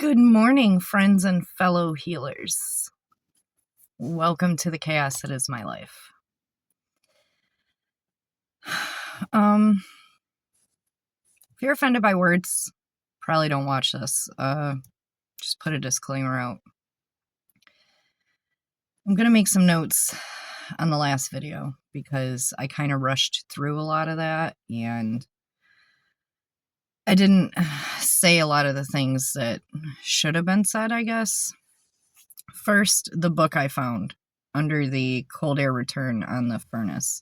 Good morning, friends and fellow healers. Welcome to the chaos that is my life. If you're offended by words, probably don't watch this. Just put a disclaimer out. I'm going to make some notes on the last video because I kind of rushed through a lot of that and I didn't say a lot of the things that should have been said, I guess. First, the book I found under the cold air return on the furnace.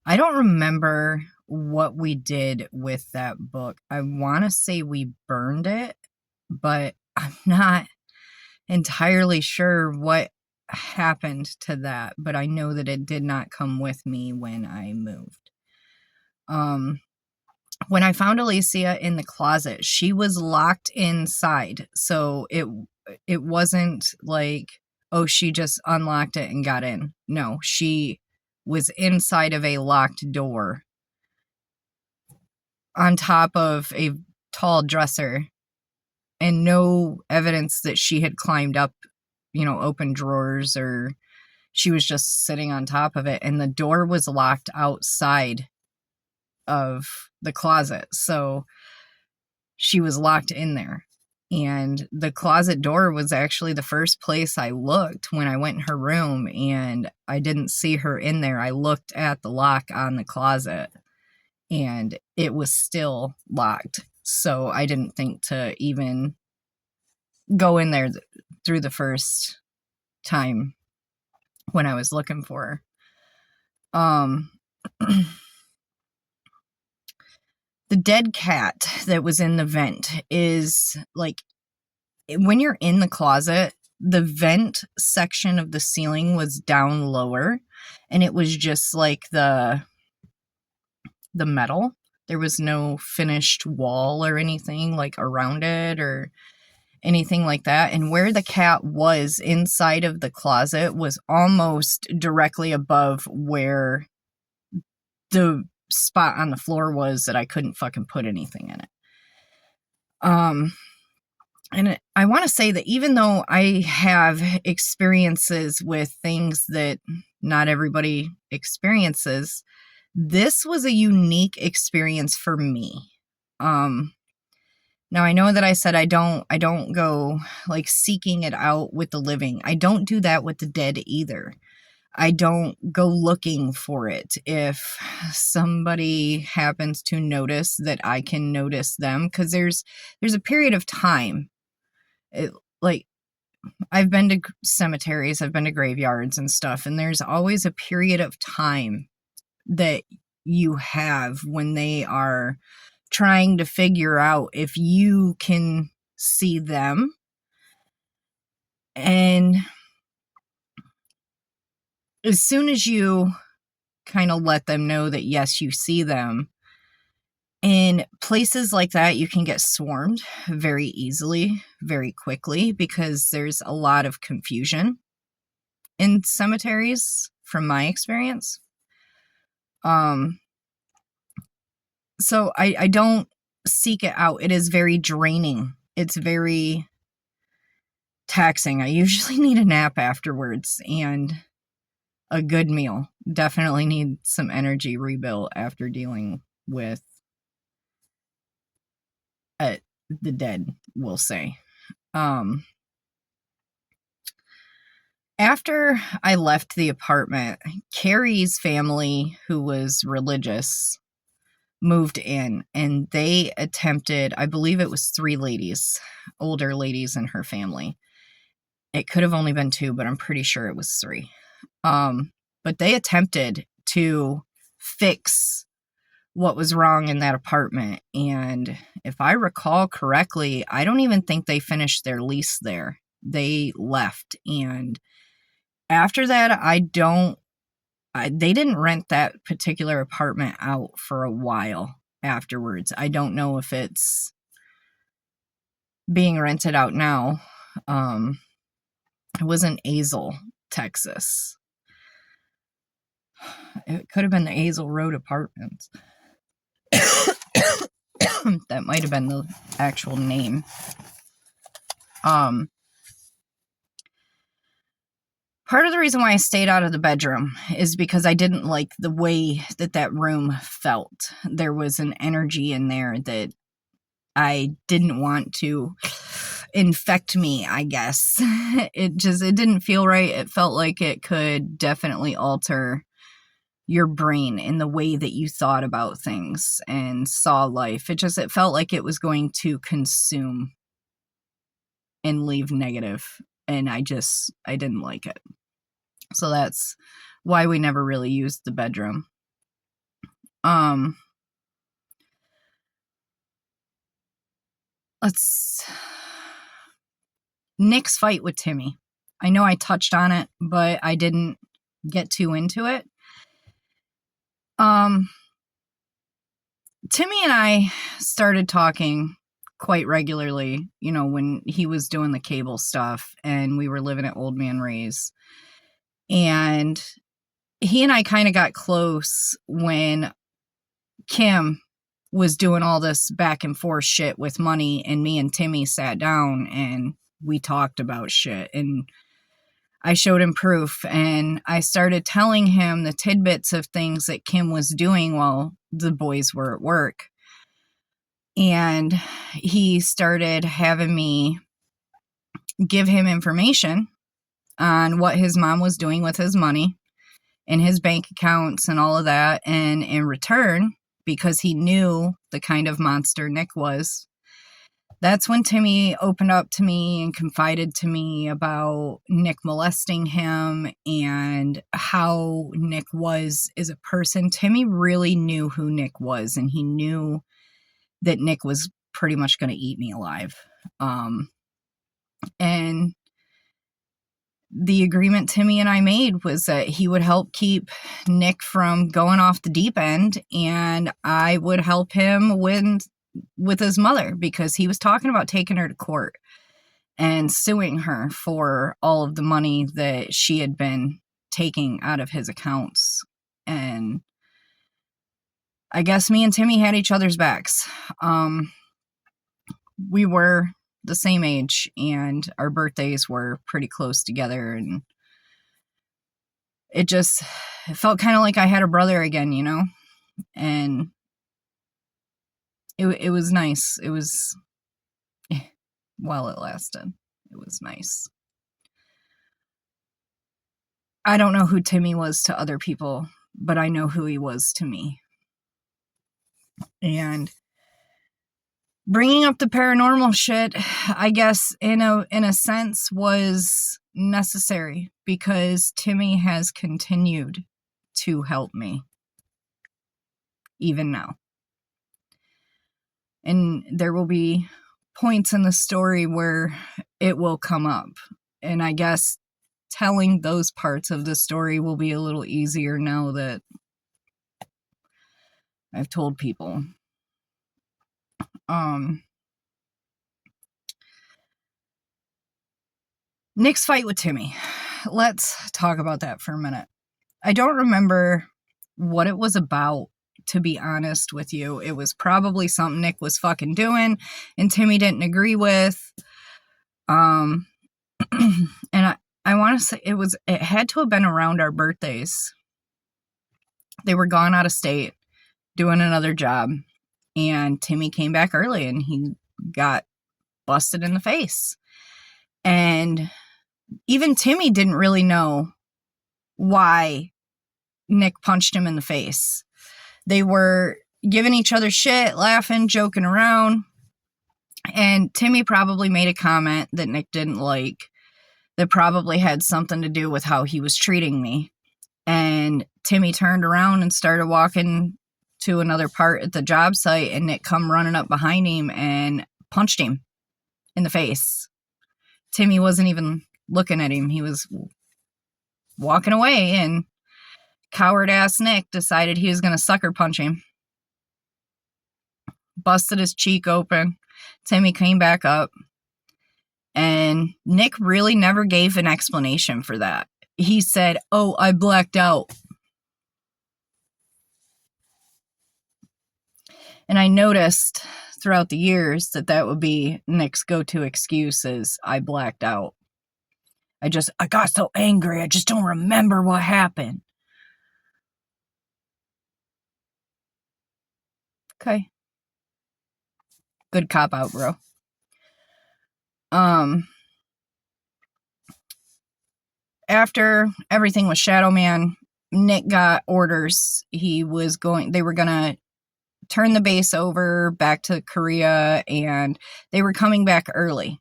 I don't remember what we did with that book. I want to say we burned it, but I'm not entirely sure what happened to that, but I know that it did not come with me when I moved. When I found Alicia in the closet, she was locked inside. So it wasn't like, oh, she just unlocked it and got in. No, she was inside of a locked door on top of a tall dresser and no evidence that she had climbed up, open drawers or she was just sitting on top of it. And the door was locked outside of the closet. So she was locked in there. And the closet door was actually the first place I looked when I went in her room, and I didn't see her in there. I looked at the lock on the closet and it was still locked. So I didn't think to even go in there through the first time when I was looking for her. The dead cat that was in the vent is like, when you're in the closet, the vent section of the ceiling was down lower and it was just like the metal. There was no finished wall or anything like around it or anything like that. And where the cat was inside of the closet was almost directly above where the spot on the floor was that I couldn't fucking put anything in it. And I want to say that even though I have experiences with things that not everybody experiences, this was a unique experience for me. Now I know that I said I don't go like seeking it out with the living. I don't do that with the dead either. I don't go looking for it. If somebody happens to notice that I can notice them, because there's a period of time. Like, I've been to cemeteries, I've been to graveyards and stuff, and there's always a period of time that you have when they are trying to figure out if you can see them. And as soon as you kind of let them know that, yes, you see them, in places like that, you can get swarmed very easily, very quickly, because there's a lot of confusion in cemeteries, from my experience. So I don't seek it out. It is very draining. It's very taxing. I usually need a nap afterwards and a good meal. Definitely need some energy rebuilt after dealing with the dead, we'll say. After I left the apartment, Carrie's family, who was religious, moved in, and they attempted, I believe it was 3 ladies, older ladies in her family. It could have only been 2, but I'm pretty sure it was 3. But they attempted to fix what was wrong in that apartment. And if I recall correctly, I don't even think they finished their lease there. They left. And after that, they didn't rent that particular apartment out for a while afterwards. I don't know if it's being rented out now. It was in Azle, Texas. It could have been the Azle Road Apartments. That might have been the actual name. Part of the reason why I stayed out of the bedroom is because I didn't like the way that room felt. There was an energy in there that I didn't want to infect me, I guess. It didn't feel right. It felt like it could definitely alter your brain in the way that you thought about things and saw life. It felt like it was going to consume and leave negative, and I didn't like it. So that's why we never really used the bedroom. Nick's fight with Timmy. I know I touched on it, but I didn't get too into it. Timmy and I started talking quite regularly, when he was doing the cable stuff and we were living at Old Man Ray's. And he and I kind of got close when Kim was doing all this back and forth shit with money, and me and Timmy sat down and we talked about shit, and I showed him proof, and I started telling him the tidbits of things that Kim was doing while the boys were at work. And he started having me give him information on what his mom was doing with his money and his bank accounts and all of that. And in return, because he knew the kind of monster Nick was, that's when Timmy opened up to me and confided to me about Nick molesting him and how Nick was as a person. Timmy really knew who Nick was, and he knew that Nick was pretty much going to eat me alive. And the agreement Timmy and I made was that he would help keep Nick from going off the deep end, and I would help him with his mother, because he was talking about taking her to court and suing her for all of the money that she had been taking out of his accounts. And I guess me and Timmy had each other's backs. We were the same age, and our birthdays were pretty close together, and it felt kind of like I had a brother again, and it was nice. It was, while it lasted, it was nice. I don't know who Timmy was to other people, but I know who he was to me. And bringing up the paranormal shit, I guess in a sense, was necessary, because Timmy has continued to help me even now. And there will be points in the story where it will come up, and I guess telling those parts of the story will be a little easier now that I've told people. Nick's fight with Timmy. Let's talk about that for a minute. I don't remember what it was about, to be honest with you. It was probably something Nick was fucking doing and Timmy didn't agree with. And I want to say it had to have been around our birthdays. They were gone out of state doing another job, and Timmy came back early and he got busted in the face. And even Timmy didn't really know why Nick punched him in the face. They were giving each other shit, laughing, joking around. And Timmy probably made a comment that Nick didn't like, that probably had something to do with how he was treating me. And Timmy turned around and started walking to another part at the job site, and Nick come running up behind him and punched him in the face. Timmy wasn't even looking at him. He was walking away, and coward-ass Nick decided he was going to sucker punch him. Busted his cheek open. Timmy came back up, and Nick really never gave an explanation for that. He said, "Oh, I blacked out." And I noticed throughout the years that would be Nick's go-to excuse is I blacked out. I got so angry, I just don't remember what happened. Okay. Good cop out, bro. After everything with Shadow Man, Nick got orders. They were gonna turn the base over back to Korea, and they were coming back early.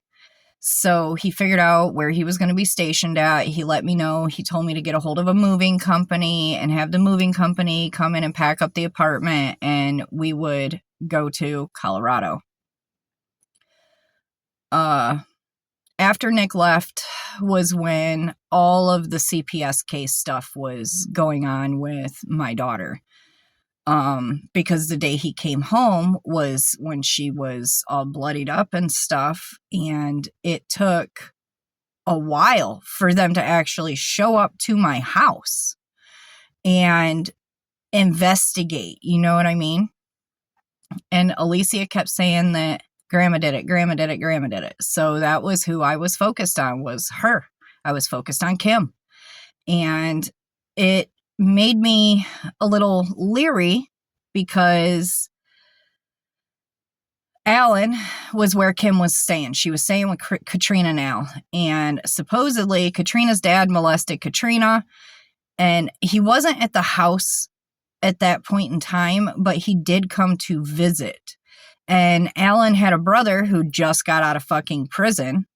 So he figured out where he was going to be stationed at. He let me know. He told me to get a hold of a moving company and have the moving company come in and pack up the apartment, and we would go to Colorado. After Nick left was when all of the CPS case stuff was going on with my daughter. Because the day he came home was when she was all bloodied up and stuff, and it took a while for them to actually show up to my house and investigate, you know what I mean? And Alicia kept saying that Grandma did it, Grandma did it, Grandma did it. So that was who I was focused on, was her. I was focused on Kim. And it made me a little leery because Alan was where Kim was staying. She was staying with Katrina now. And supposedly Katrina's dad molested Katrina. And he wasn't at the house at that point in time, but he did come to visit. And Alan had a brother who just got out of fucking prison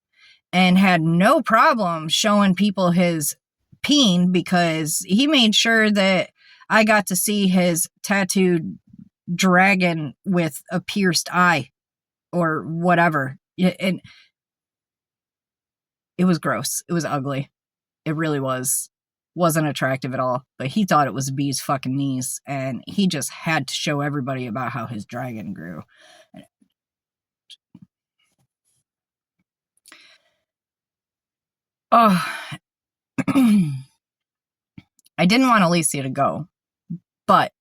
and had no problem showing people his peen because he made sure that I got to see his tattooed dragon with a pierced eye or whatever. And it was gross. It was ugly. It really was. Wasn't attractive at all, but he thought it was B's fucking knees, and he just had to show everybody about how his dragon grew. Oh, I didn't want Alicia to go, but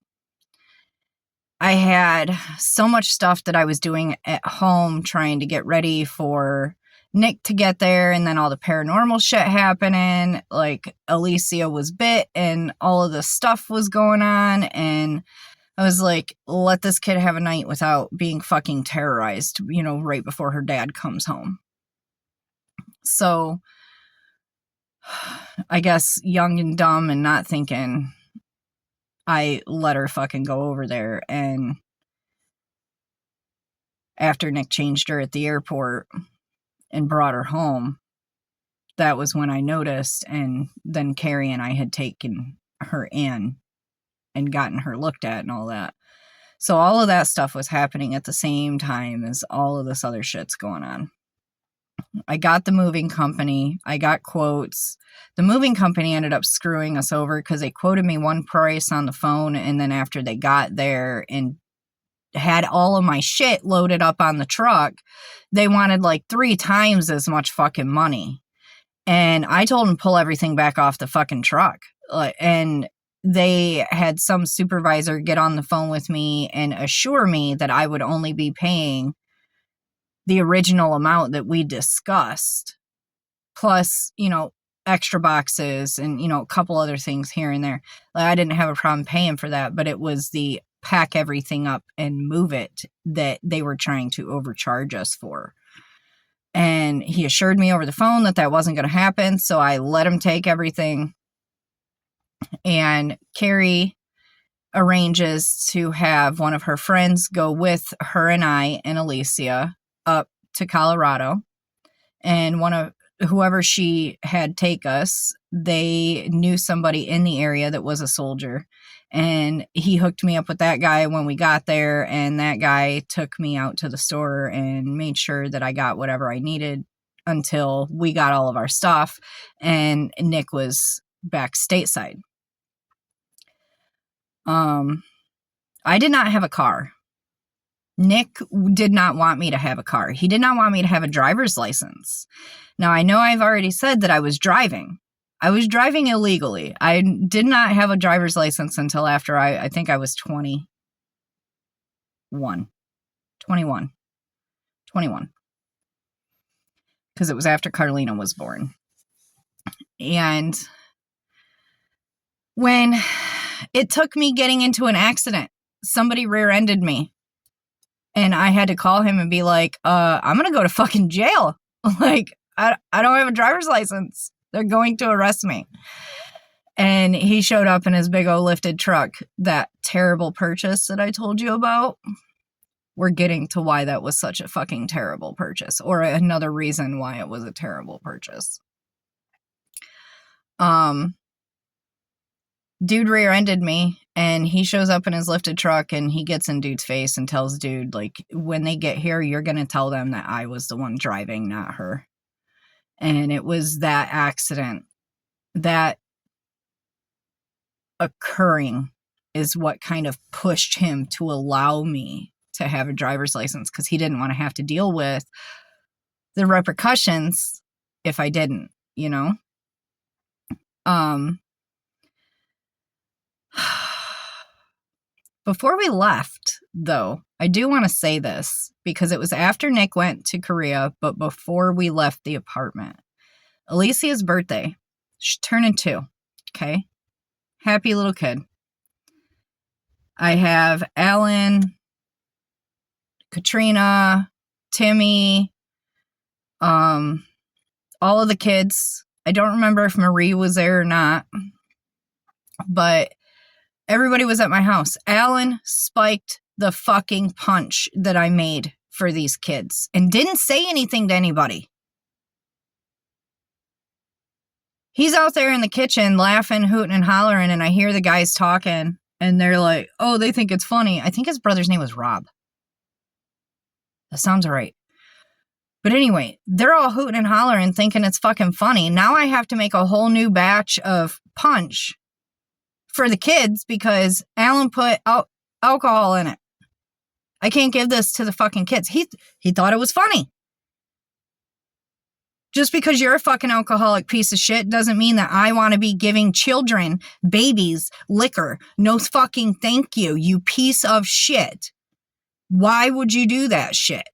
I had so much stuff that I was doing at home trying to get ready for Nick to get there, and then all the paranormal shit happening. Like, Alicia was bit and all of the stuff was going on, and I was like, let this kid have a night without being fucking terrorized, right before her dad comes home. So I guess young and dumb and not thinking, I let her fucking go over there. And after Nick changed her at the airport and brought her home, that was when I noticed. And then Carrie and I had taken her in and gotten her looked at and all that. So all of that stuff was happening at the same time as all of this other shit's going on. I got the moving company. I got quotes. The moving company ended up screwing us over because they quoted me one price on the phone, and then after they got there and had all of my shit loaded up on the truck, they wanted like 3 times as much fucking money. And I told them to pull everything back off the fucking truck. And they had some supervisor get on the phone with me and assure me that I would only be paying the original amount that we discussed, plus, extra boxes and, a couple other things here and there. Like, I didn't have a problem paying for that, but it was the pack everything up and move it that they were trying to overcharge us for. And he assured me over the phone that wasn't going to happen. So I let him take everything. And Carrie arranges to have one of her friends go with her and I and Alicia up to Colorado. And whoever she had take us, they knew somebody in the area that was a soldier. And he hooked me up with that guy when we got there. And that guy took me out to the store and made sure that I got whatever I needed until we got all of our stuff. And Nick was back stateside. I did not have a car. Nick did not want me to have a car. He did not want me to have a driver's license. Now, I know I've already said that I was driving. I was driving illegally. I did not have a driver's license until after I think I was 20. 21. Because it was after Carlina was born. And when it took me getting into an accident, somebody rear-ended me. And I had to call him and be like, I'm going to go to fucking jail. Like, I don't have a driver's license. They're going to arrest me. And he showed up in his big old lifted truck. That terrible purchase that I told you about. We're getting to why that was such a fucking terrible purchase. Or another reason why it was a terrible purchase. Dude rear-ended me, and he shows up in his lifted truck, and he gets in dude's face and tells dude, like, when they get here, you're going to tell them that I was the one driving, not her. And it was that accident, that occurring is what kind of pushed him to allow me to have a driver's license, because he didn't want to have to deal with the repercussions if I didn't, you know? Before we left, though, I do want to say this, because it was after Nick went to Korea, but before we left the apartment. Alicia's birthday. She's turning 2. Okay? Happy little kid. I have Alan, Katrina, Timmy, all of the kids. I don't remember if Marie was there or not, but everybody was at my house. Alan spiked the fucking punch that I made for these kids and didn't say anything to anybody. He's out there in the kitchen laughing, hooting, and hollering, and I hear the guys talking, and they're like, oh, they think it's funny. I think his brother's name was Rob. That sounds right. But anyway, they're all hooting and hollering, thinking it's fucking funny. Now I have to make a whole new batch of punch for the kids because Alan put alcohol in it. I can't give this to the fucking kids. He thought it was funny. Just because you're a fucking alcoholic piece of shit doesn't mean that I want to be giving children, babies, liquor. No fucking thank you, you piece of shit. Why would you do that shit?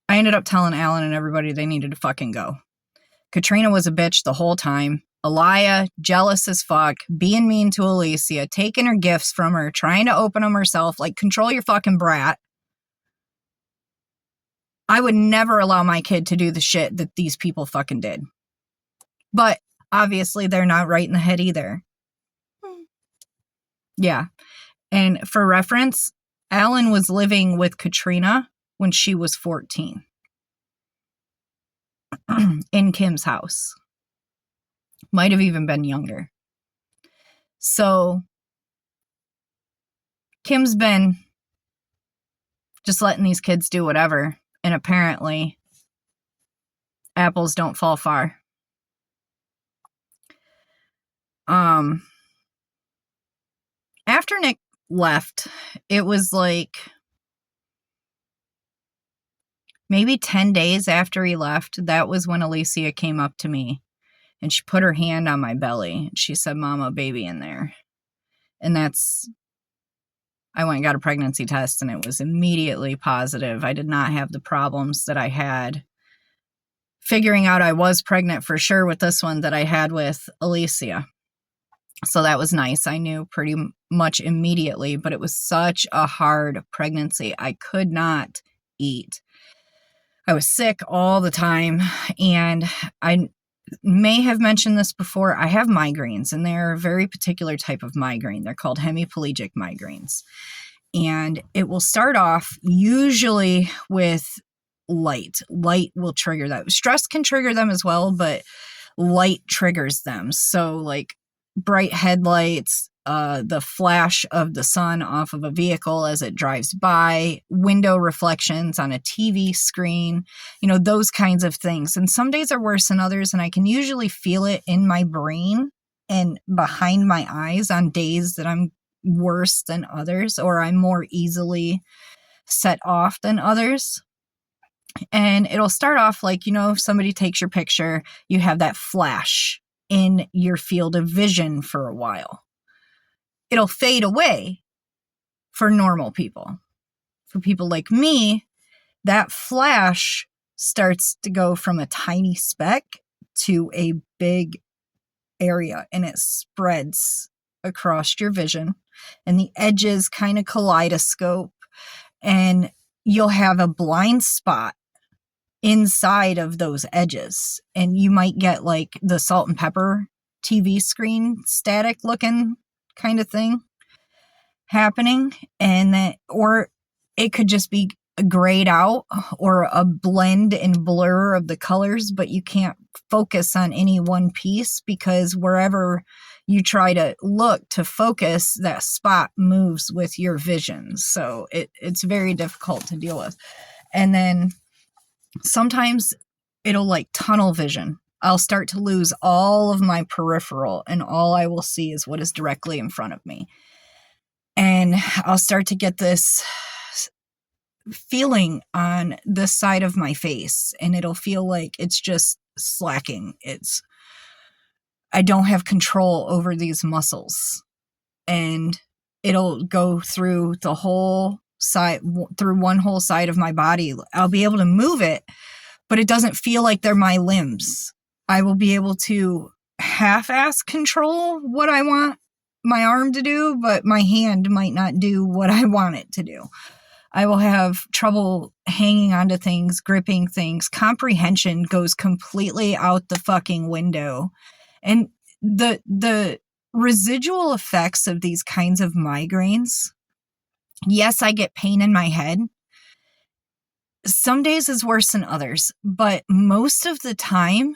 I ended up telling Alan and everybody they needed to fucking go. Katrina was a bitch the whole time. Elia, jealous as fuck, being mean to Alicia, taking her gifts from her, trying to open them herself, like, control your fucking brat. I would never allow my kid to do the shit that these people fucking did. But, obviously, they're not right in the head either. Yeah. And for reference, Alan was living with Katrina when she was 14. In Kim's house. Might have even been younger. So, Kim's been just letting these kids do whatever. And apparently, apples don't fall far. After Nick left, it was like maybe 10 days after he left. That was when Alicia came up to me. And she put her hand on my belly. She said, Mama, baby in there. And I went and got a pregnancy test and it was immediately positive. I did not have the problems that I had figuring out I was pregnant for sure with this one that I had with Alicia. So that was nice. I knew pretty much immediately, but it was such a hard pregnancy. I could not eat. I was sick all the time, and I may have mentioned this before. I have migraines, and they're a very particular type of migraine. They're called hemiplegic migraines. And it will start off usually with light. Light will trigger that. Stress can trigger them as well, but light triggers them. So like bright headlights, the flash of the sun off of a vehicle as it drives by, window reflections on a TV screen, those kinds of things. And some days are worse than others, and I can usually feel it in my brain and behind my eyes on days that I'm worse than others, or I'm more easily set off than others. And it'll start off like, if somebody takes your picture, you have that flash in your field of vision for a while. It'll fade away for normal people. For people like me, that flash starts to go from a tiny speck to a big area, and it spreads across your vision, and the edges kind of kaleidoscope, and you'll have a blind spot inside of those edges, and you might get like the salt and pepper TV screen static looking kind of thing happening, and that, or it could just be grayed out or a blend and blur of the colors, but you can't focus on any one piece because wherever you try to look to focus, that spot moves with your vision. So it's very difficult to deal with. And then sometimes it'll like tunnel vision. I'll start to lose all of my peripheral, and all I will see is what is directly in front of me. And I'll start to get this feeling on this side of my face, and it'll feel like it's just slacking. I don't have control over these muscles, and it'll go through the whole side, through one whole side of my body. I'll be able to move it, but it doesn't feel like they're my limbs. I will be able to half-ass control what I want my arm to do, but my hand might not do what I want it to do. I will have trouble hanging onto things, gripping things. Comprehension goes completely out the fucking window. And the residual effects of these kinds of migraines, yes, I get pain in my head. Some days is worse than others, but most of the time,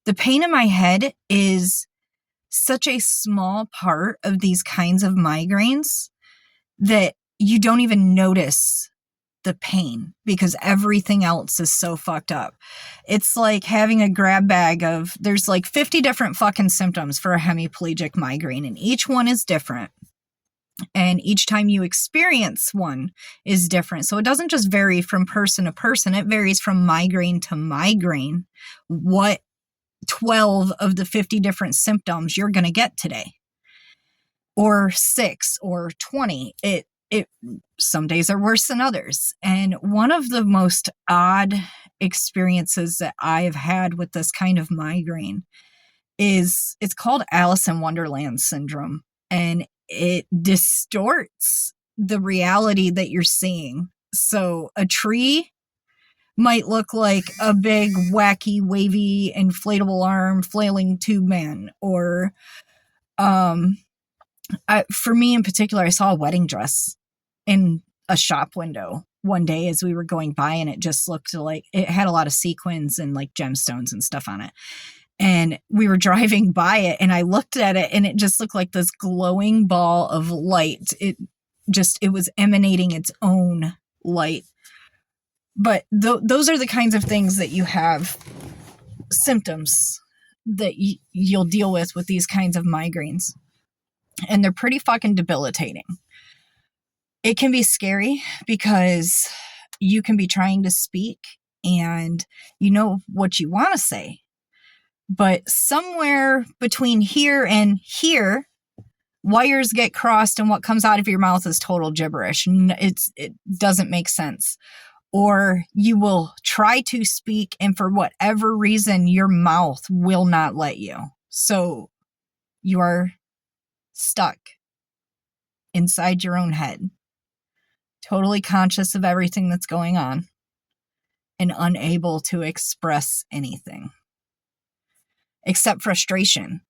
the pain in my head is such a small part of these kinds of migraines that you don't even notice the pain because everything else is so fucked up. It's like having a grab bag of, there's like 50 different fucking symptoms for a hemiplegic migraine, and each one is different. And each time you experience one is different. So it doesn't just vary from person to person. It varies from migraine to migraine, what 12 of the 50 different symptoms you're going to get today, or 6 or 20. It some days are worse than others. And one of the most odd experiences that I've had with this kind of migraine is, it's called Alice in Wonderland syndrome, and it distorts the reality that you're seeing. So a tree might look like a big, wacky, wavy, inflatable arm flailing tube man, or for me in particular, I saw a wedding dress in a shop window one day as we were going by, and it just looked like it had a lot of sequins and like gemstones and stuff on it. And we were driving by it, and I looked at it, and it just looked like this glowing ball of light. It was emanating its own light. But those are the kinds of things that you have symptoms that you'll deal with these kinds of migraines. And they're pretty fucking debilitating. It can be scary because you can be trying to speak and you know what you want to say. But somewhere between here and here, wires get crossed, and what comes out of your mouth is total gibberish. It doesn't make sense. Or you will try to speak, and for whatever reason, your mouth will not let you. So you are stuck inside your own head, totally conscious of everything that's going on, and unable to express anything except frustration,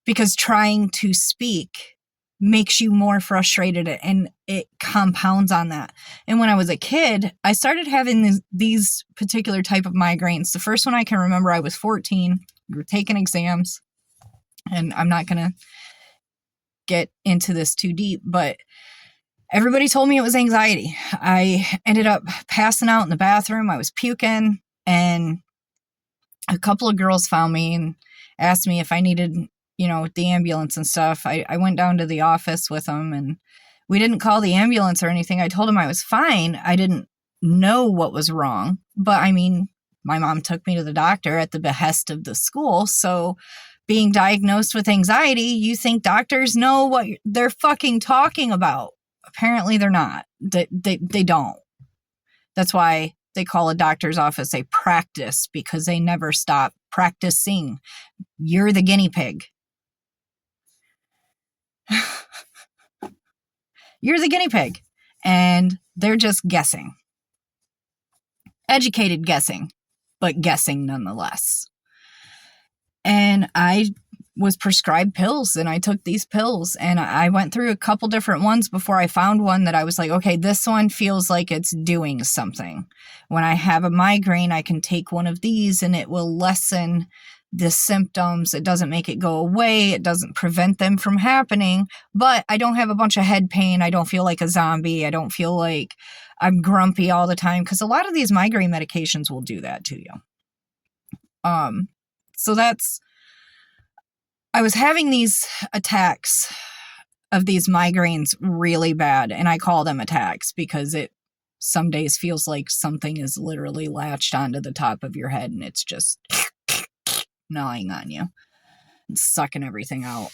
because trying to speak makes you more frustrated, and it compounds on that. And when I was a kid, I started having these particular type of migraines. The first one I can remember, I was 14. We were taking exams, and I'm not going to get into this too deep, but everybody told me it was anxiety. I ended up passing out in the bathroom. I was puking, and a couple of girls found me and asked me if I needed, the ambulance and stuff. I went down to the office with them, and we didn't call the ambulance or anything. I told them I was fine. I didn't know what was wrong, but my mom took me to the doctor at the behest of the school. So being diagnosed with anxiety, you think doctors know what they're fucking talking about. Apparently they're not. They don't. That's why they call a doctor's office a practice, because they never stop practicing. You're the guinea pig. You're the guinea pig. And they're just guessing. Educated guessing, but guessing nonetheless. And I was prescribed pills, and I took these pills, and I went through a couple different ones before I found one that I was like, okay, this one feels like it's doing something. When I have a migraine, I can take one of these and it will lessen the symptoms. It doesn't make it go away. It doesn't prevent them from happening, but I don't have a bunch of head pain. I don't feel like a zombie. I don't feel like I'm grumpy all the time, because a lot of these migraine medications will do that to you. So I was having these attacks of these migraines really bad, and I call them attacks because it some days feels like something is literally latched onto the top of your head and it's just gnawing on you and sucking everything out.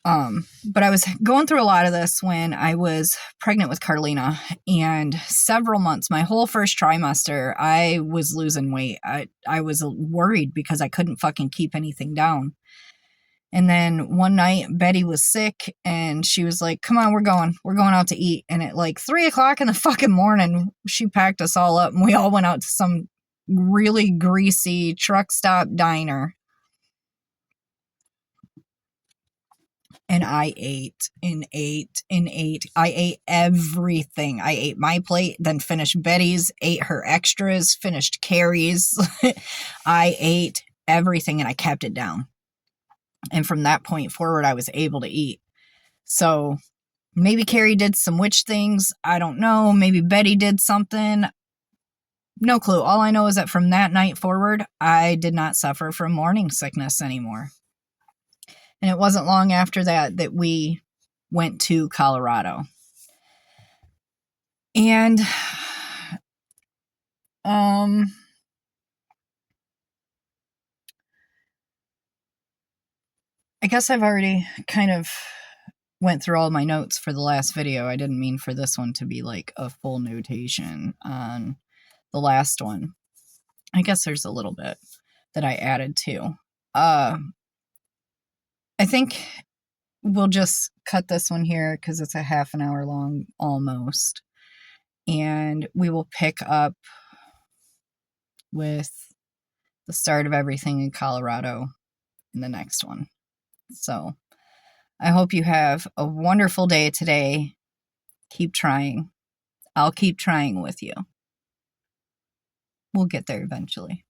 But I was going through a lot of this when I was pregnant with Carlina, and several months, my whole first trimester, I was losing weight. I was worried because I couldn't fucking keep anything down. And then one night, Betty was sick, and she was like, come on, we're going out to eat. And at like 3 o'clock in the fucking morning, she packed us all up, and we all went out to some really greasy truck stop diner. And I ate and ate and ate. I ate everything. I ate my plate, then finished Betty's, ate her extras, finished Carrie's. I ate everything, and I kept it down. And from that point forward, I was able to eat. So maybe Carrie did some witch things. I don't know. Maybe Betty did something. No clue. All I know is that from that night forward, I did not suffer from morning sickness anymore. And it wasn't long after that we went to Colorado. And I guess I've already kind of went through all my notes for the last video. I didn't mean for this one to be like a full notation on the last one. I guess there's a little bit that I added too. I think we'll just cut this one here because it's a half an hour long almost. And we will pick up with the start of everything in Colorado in the next one. So I hope you have a wonderful day today. Keep trying. I'll keep trying with you. We'll get there eventually.